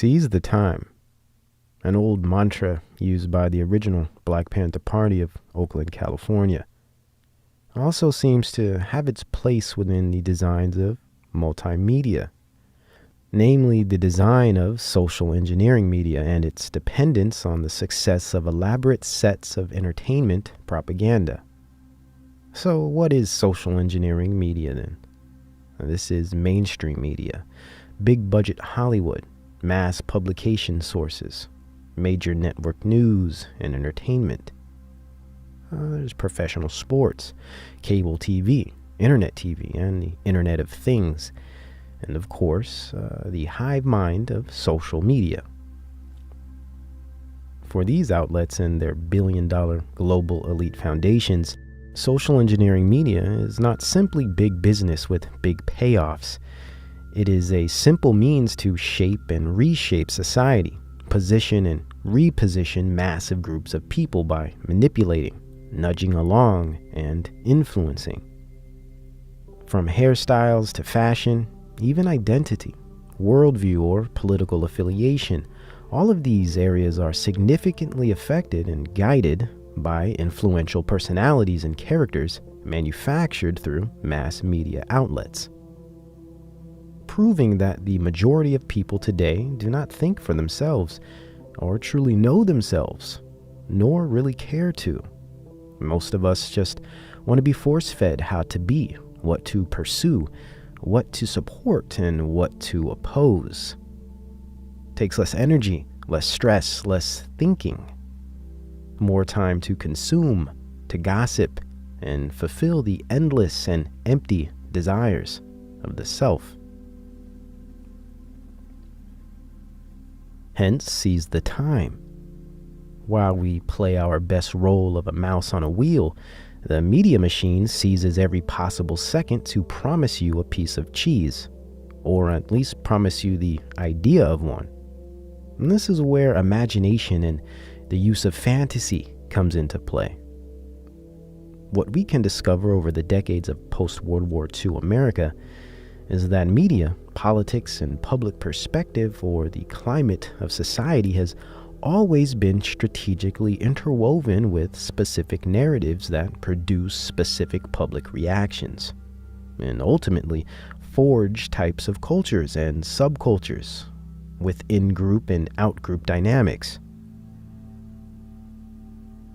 Seize the time, an old mantra used by the original Black Panther Party of Oakland, California, also seems to have its place within the designs of multimedia, namely the design of social engineering media and its dependence on the success of elaborate sets of entertainment propaganda. So what is social engineering media then? This is mainstream media, big budget Hollywood, mass publication sources, major network news and entertainment. There's professional sports, cable TV, internet TV, and the Internet of Things. And of course, the hive mind of social media. For these outlets and their billion-dollar global elite foundations, social engineering media is not simply big business with big payoffs. It is a simple means to shape and reshape society, position and reposition massive groups of people by manipulating, nudging along, and influencing. From hairstyles to fashion, even identity, worldview, or political affiliation, all of these areas are significantly affected and guided by influential personalities and characters manufactured through mass media outlets, proving that the majority of people today do not think for themselves or truly know themselves, nor really care to. Most of us just want to be force-fed how to be, what to pursue, what to support, and what to oppose. Takes less energy, less stress, less thinking, more time to consume, to gossip, and fulfill the endless and empty desires of the self. Hence, seize the time. While we play our best role of a mouse on a wheel, the media machine seizes every possible second to promise you a piece of cheese, or at least promise you the idea of one. And this is where imagination and the use of fantasy comes into play. What we can discover over the decades of post-World War II America is that media, politics, and public perspective, or the climate of society, has always been strategically interwoven with specific narratives that produce specific public reactions, and ultimately forge types of cultures and subcultures with in-group and out-group dynamics.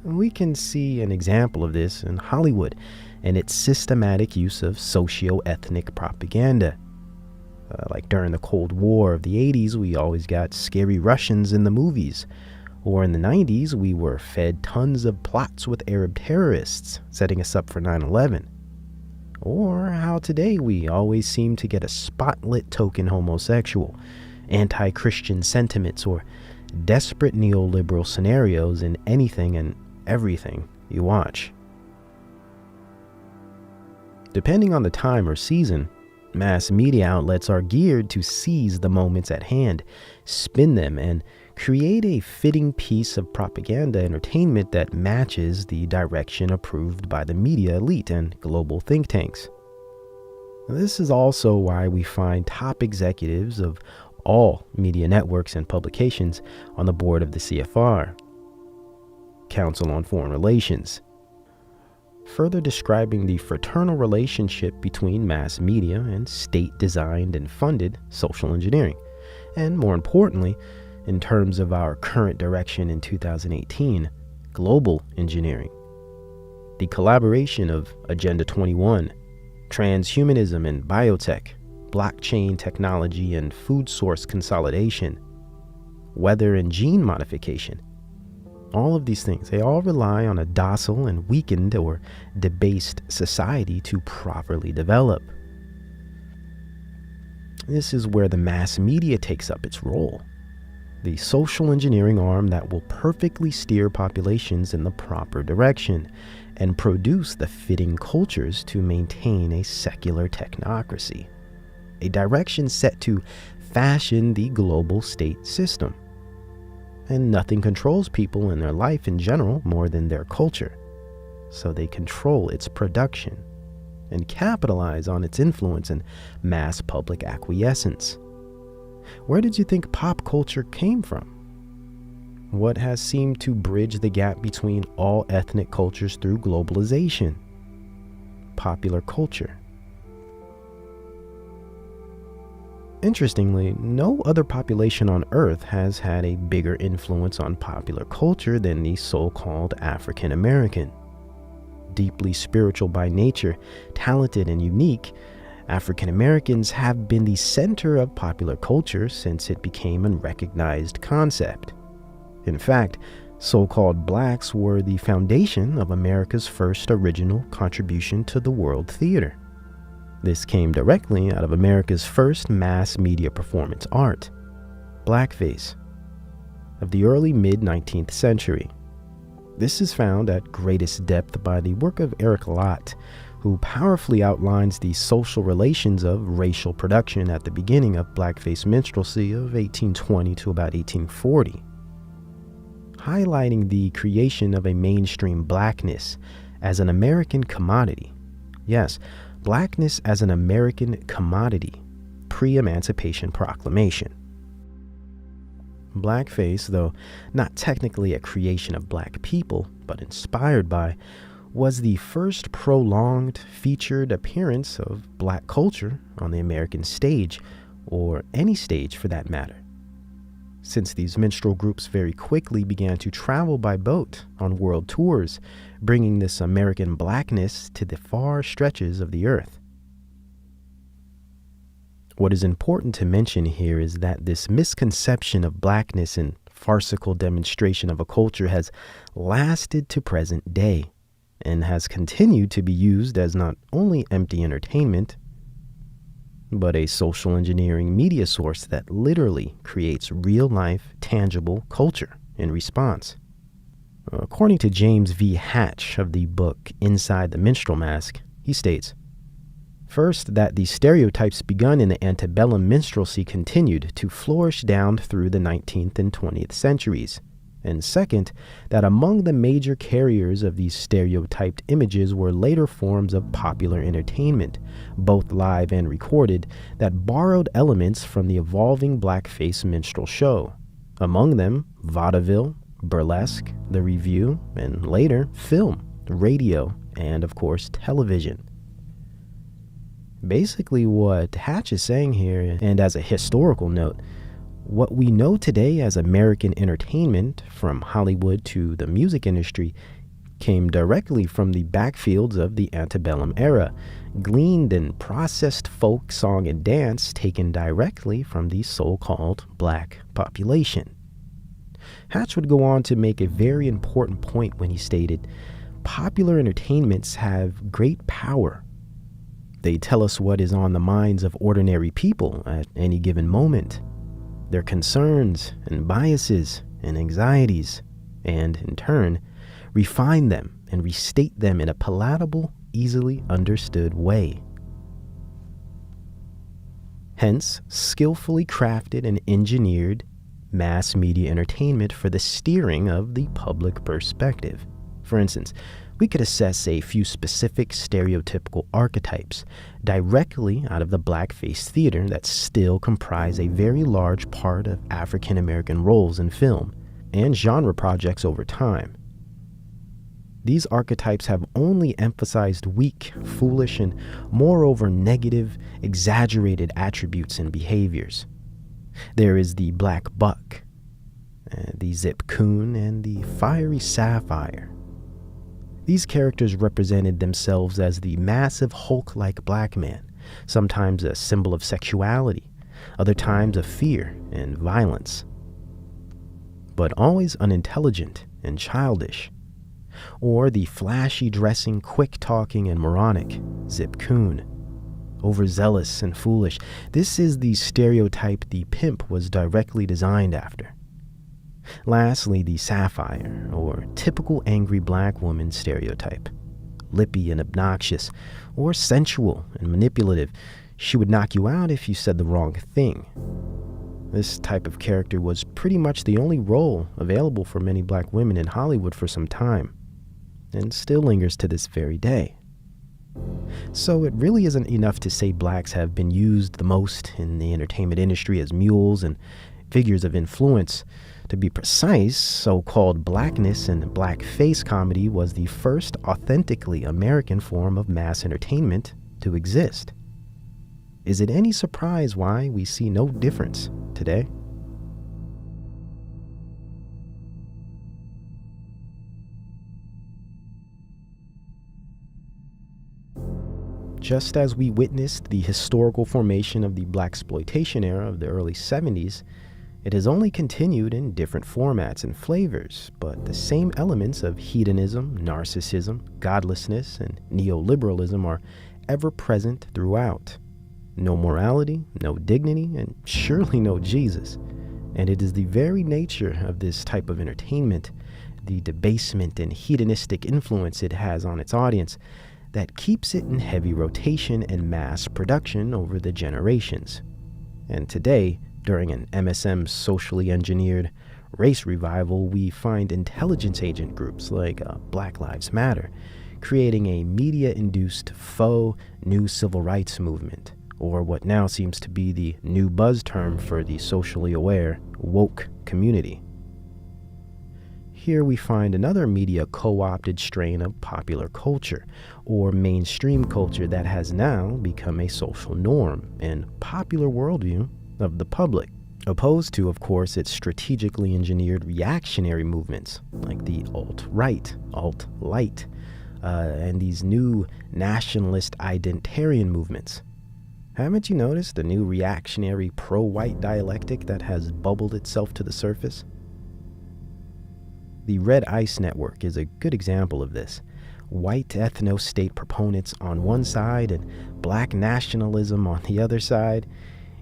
We can see an example of this in Hollywood and its systematic use of socio-ethnic propaganda. Like during the Cold War of the 80s, we always got scary Russians in the movies. Or in the 90s, we were fed tons of plots with Arab terrorists, setting us up for 9/11. Or how today we always seem to get a spotlit token homosexual, anti-Christian sentiments, or desperate neoliberal scenarios in anything and everything you watch. Depending on the time or season, mass media outlets are geared to seize the moments at hand, spin them, and create a fitting piece of propaganda entertainment that matches the direction approved by the media elite and global think tanks. This is also why we find top executives of all media networks and publications on the board of the CFR, Council on Foreign Relations, further describing the fraternal relationship between mass media and state-designed and funded social engineering, and more importantly, in terms of our current direction in 2018, global engineering. The collaboration of Agenda 21, transhumanism and biotech, blockchain technology and food source consolidation, weather and gene modification. All of these things, they all rely on a docile and weakened or debased society to properly develop. This is where the mass media takes up its role, the social engineering arm that will perfectly steer populations in the proper direction and produce the fitting cultures to maintain a secular technocracy, a direction set to fashion the global state system. And nothing controls people in their life in general more than their culture, so they control its production and capitalize on its influence and mass public acquiescence. Where did you think pop culture came from? What has seemed to bridge the gap between all ethnic cultures through globalization? Popular culture. Interestingly, no other population on Earth has had a bigger influence on popular culture than the so-called African American. Deeply spiritual by nature, talented and unique, African Americans have been the center of popular culture since it became a recognized concept. In fact, so-called blacks were the foundation of America's first original contribution to the world theater. This came directly out of America's first mass media performance art, blackface, of the early mid-19th century. This is found at greatest depth by the work of Eric Lott, who powerfully outlines the social relations of racial production at the beginning of blackface minstrelsy of 1820 to about 1840, highlighting the creation of a mainstream blackness as an American commodity. Yes, blackness as an American commodity, pre-Emancipation Proclamation. Blackface, though not technically a creation of black people, but inspired by, was the first prolonged featured appearance of black culture on the American stage, or any stage for that matter. Since these minstrel groups very quickly began to travel by boat on world tours, bringing this American blackness to the far stretches of the earth. What is important to mention here is that this misconception of blackness and farcical demonstration of a culture has lasted to present day and has continued to be used as not only empty entertainment, but a social engineering media source that literally creates real-life, tangible culture in response. According to James V. Hatch of the book Inside the Minstrel Mask, he states, first, that the stereotypes begun in the antebellum minstrelsy continued to flourish down through the 19th and 20th centuries. And second, that among the major carriers of these stereotyped images were later forms of popular entertainment, both live and recorded, that borrowed elements from the evolving blackface minstrel show. Among them, vaudeville, burlesque, the revue, and later, film, radio, and of course, television. Basically, what Hatch is saying here, and as a historical note, what we know today as American entertainment, from Hollywood to the music industry, came directly from the backfields of the antebellum era, gleaned and processed folk, song, and dance taken directly from the so-called black population. Hatch would go on to make a very important point when he stated, popular entertainments have great power. They tell us what is on the minds of ordinary people at any given moment, their concerns and biases and anxieties, and, in turn, refine them and restate them in a palatable, easily understood way. Hence, skillfully crafted and engineered mass media entertainment for the steering of the public perspective. For instance, we could assess a few specific stereotypical archetypes directly out of the blackface theater that still comprise a very large part of African American roles in film and genre projects over time. These archetypes have only emphasized weak, foolish, and moreover negative, exaggerated attributes and behaviors. There is the black buck, the zip coon, and the fiery sapphire. These characters represented themselves as the massive Hulk-like black man, sometimes a symbol of sexuality, other times of fear and violence, but always unintelligent and childish. Or the flashy dressing, quick talking, and moronic zip coon, overzealous and foolish. This is the stereotype the pimp was directly designed after. Lastly, the sapphire, or typical angry black woman stereotype. Lippy and obnoxious, or sensual and manipulative. She would knock you out if you said the wrong thing. This type of character was pretty much the only role available for many black women in Hollywood for some time, and still lingers to this very day. So it really isn't enough to say blacks have been used the most in the entertainment industry as mules and figures of influence. To be precise, so-called blackness and blackface comedy was the first authentically American form of mass entertainment to exist. Is it any surprise why we see no difference today? Just as we witnessed the historical formation of the blaxploitation era of the early 70s, it has only continued in different formats and flavors, but the same elements of hedonism, narcissism, godlessness, and neoliberalism are ever present throughout. No morality, no dignity, and surely no Jesus. And it is the very nature of this type of entertainment, the debasement and hedonistic influence it has on its audience, that keeps it in heavy rotation and mass production over the generations. And today, during an MSM socially engineered race revival, we find intelligence agent groups like Black Lives Matter creating a media-induced faux new civil rights movement, or what now seems to be the new buzz term for the socially aware woke community. Here we find another media co-opted strain of popular culture, or mainstream culture that has now become a social norm and popular worldview of the public, opposed to, of course, its strategically engineered reactionary movements like the alt-right, alt-light, and these new nationalist identitarian movements. Haven't you noticed the new reactionary pro-white dialectic that has bubbled itself to the surface? The Red Ice Network is a good example of this. White ethno-state proponents on one side and black nationalism on the other side.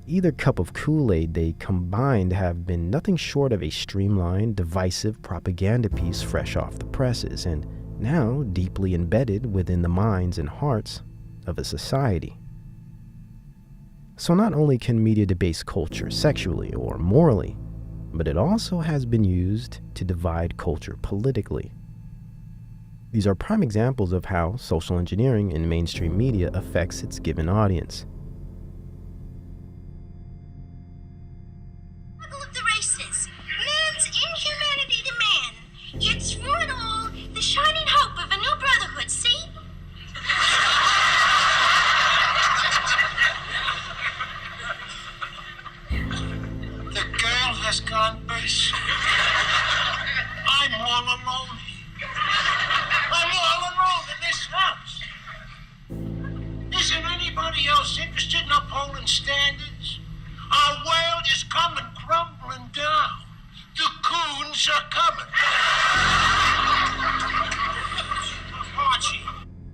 Either cup of Kool-Aid they combined have been nothing short of a streamlined, divisive propaganda piece fresh off the presses, and now deeply embedded within the minds and hearts of a society. So not only can media debase culture sexually or morally, but it also has been used to divide culture politically. These are prime examples of how social engineering in mainstream media affects its given audience. Struggle of the races, man's inhumanity to man, yet through it all, the shining hope of a new brotherhood, see? The girl has gone base. I'm all alone. I'm all alone in this house. Isn't anybody else interested in upholding standards? Our world is coming crumbling down. The coons are coming. Archie,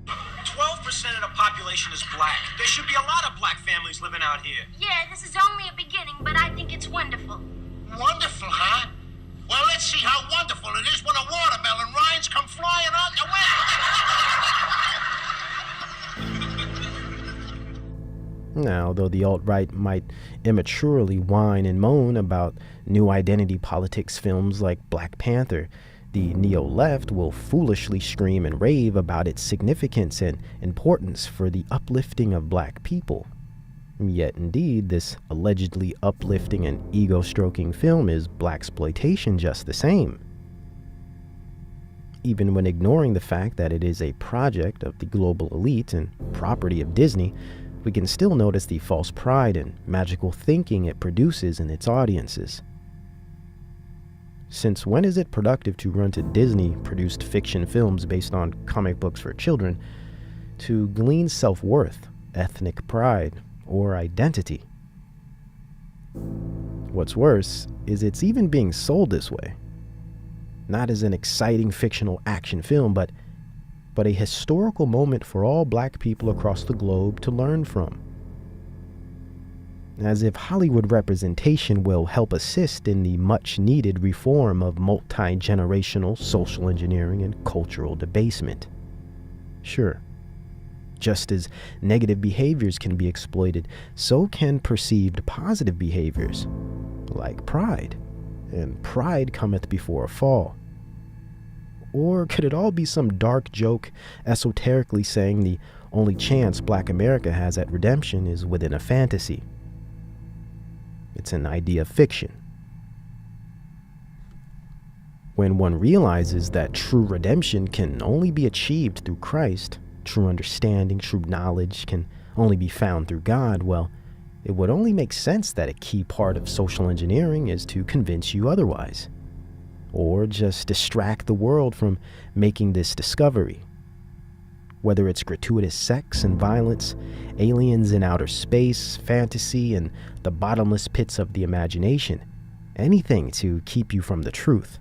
12% of the population is black. There should be a lot of black families living out here. Yeah, this is only a beginning, but I think it's wonderful. Wonderful, huh? Well, let's see how wonderful it is when a watermelon rinds come flying out the window. Now, though the alt-right might immaturely whine and moan about new identity politics films like Black Panther, the neo-left will foolishly scream and rave about its significance and importance for the uplifting of black people. Yet, indeed, this allegedly uplifting and ego-stroking film is blaxploitation just the same. Even when ignoring the fact that it is a project of the global elite and property of Disney, we can still notice the false pride and magical thinking it produces in its audiences. Since when is it productive to run to Disney-produced fiction films based on comic books for children to glean self-worth, ethnic pride, or identity? What's worse is it's even being sold this way. Not as an exciting fictional action film, but a historical moment for all black people across the globe to learn from. As if Hollywood representation will help assist in the much-needed reform of multi-generational social engineering and cultural debasement. Sure. Just as negative behaviors can be exploited, so can perceived positive behaviors, like pride. And pride cometh before a fall. Or could it all be some dark joke esoterically saying the only chance Black America has at redemption is within a fantasy. It's an idea of fiction. When one realizes that true redemption can only be achieved through Christ, true understanding, true knowledge can only be found through God, well, it would only make sense that a key part of social engineering is to convince you otherwise, or just distract the world from making this discovery. Whether it's gratuitous sex and violence, aliens in outer space, fantasy, and the bottomless pits of the imagination, anything to keep you from the truth,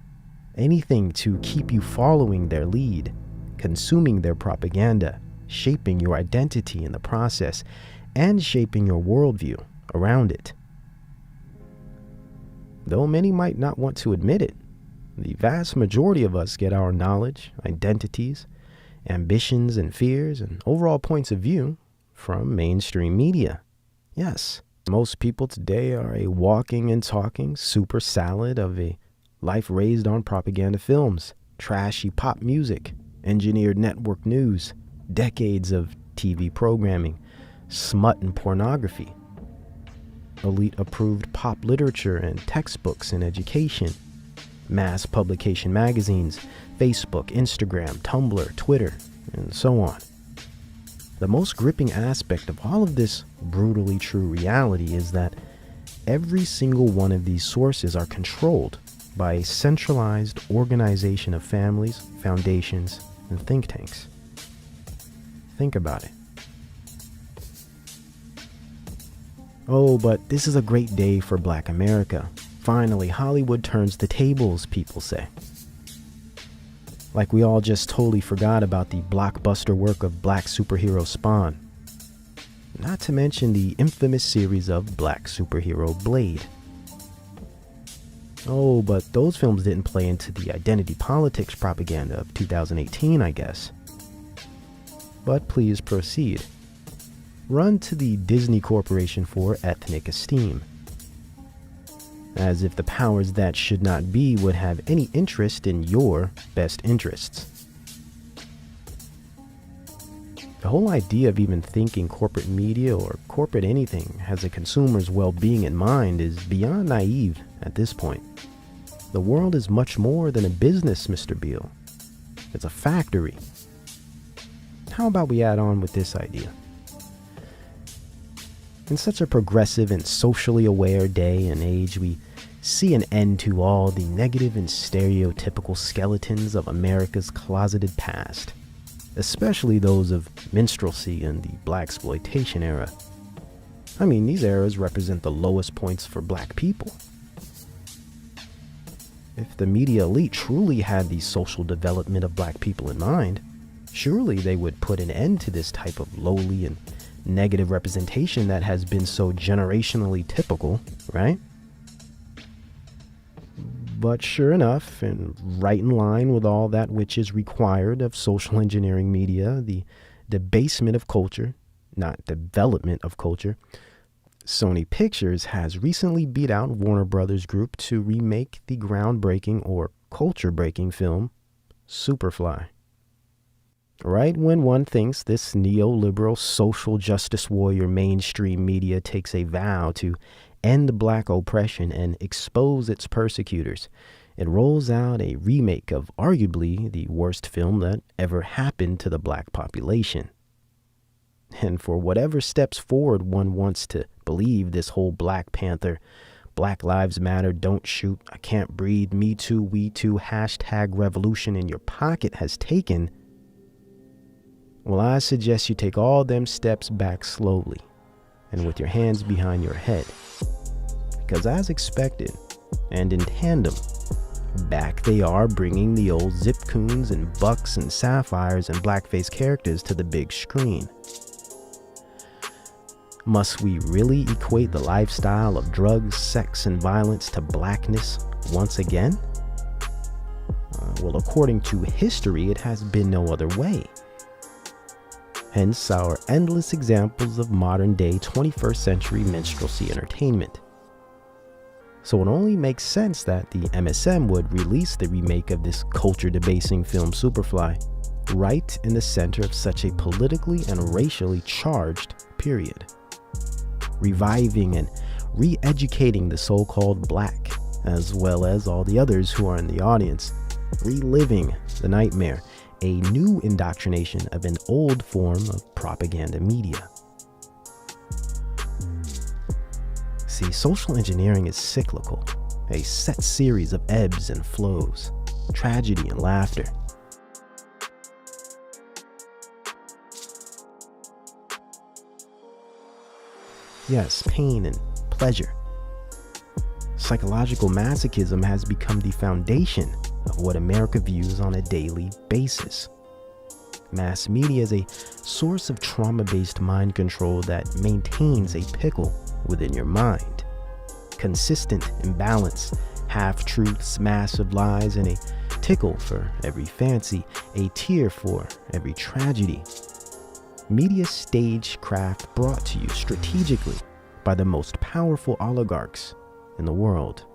anything to keep you following their lead, consuming their propaganda, shaping your identity in the process, and shaping your worldview around it. Though many might not want to admit it, the vast majority of us get our knowledge, identities, ambitions and fears, and overall points of view from mainstream media. Yes, most people today are a walking and talking super salad of a life raised on propaganda films, trashy pop music, engineered network news, decades of TV programming, smut and pornography, elite-approved pop literature and textbooks in education, mass publication magazines, Facebook, Instagram, Tumblr, Twitter, and so on. The most gripping aspect of all of this brutally true reality is that every single one of these sources are controlled by a centralized organization of families, foundations, and think tanks. Think about it. Oh, but this is a great day for Black America. Finally, Hollywood turns the tables, people say. Like we all just totally forgot about the blockbuster work of Black superhero Spawn. Not to mention the infamous series of Black superhero Blade. Oh, but those films didn't play into the identity politics propaganda of 2018, I guess. But please proceed. Run to the Disney Corporation for ethnic esteem. As if the powers that should not be would have any interest in your best interests. The whole idea of even thinking corporate media or corporate anything has a consumer's well-being in mind is beyond naive at this point. The world is much more than a business, Mr. Beale. It's a factory. How about we add on with this idea? In such a progressive and socially aware day and age, we see an end to all the negative and stereotypical skeletons of America's closeted past, especially those of minstrelsy and the blaxploitation era. I mean, these eras represent the lowest points for Black people. If the media elite truly had the social development of Black people in mind, surely they would put an end to this type of lowly and negative representation that has been so generationally typical, right? But sure enough, and right in line with all that which is required of social engineering media, the debasement of culture, not development of culture, Sony Pictures has recently beat out Warner Brothers Group to remake the groundbreaking or culture-breaking film Superfly. Right when one thinks this neoliberal social justice warrior mainstream media takes a vow to end Black oppression and expose its persecutors, it rolls out a remake of arguably the worst film that ever happened to the Black population. And for whatever steps forward one wants to believe this whole Black Panther, Black Lives Matter, don't shoot, I can't breathe, me too, we too, hashtag revolution in your pocket has taken, well, I suggest you take all them steps back slowly and with your hands behind your head. Because as expected, and in tandem, back they are bringing the old Zip Coons and Bucks and Sapphires and blackface characters to the big screen. Must we really equate the lifestyle of drugs, sex, and violence to blackness once again? Well, according to history, it has been no other way. Hence our endless examples of modern-day 21st century minstrelsy entertainment. So it only makes sense that the MSM would release the remake of this culture-debasing film Superfly, right in the center of such a politically and racially charged period. Reviving and re-educating the so-called black, as well as all the others who are in the audience, reliving the nightmare, a new indoctrination of an old form of propaganda media. See, social engineering is cyclical, a set series of ebbs and flows, tragedy and laughter. Yes, pain and pleasure. Psychological masochism has become the foundation of what America views on a daily basis. Mass media is a source of trauma-based mind control that maintains a pickle within your mind. Consistent imbalance, half-truths, massive lies, and a tickle for every fancy, a tear for every tragedy. Media stagecraft brought to you strategically by the most powerful oligarchs in the world.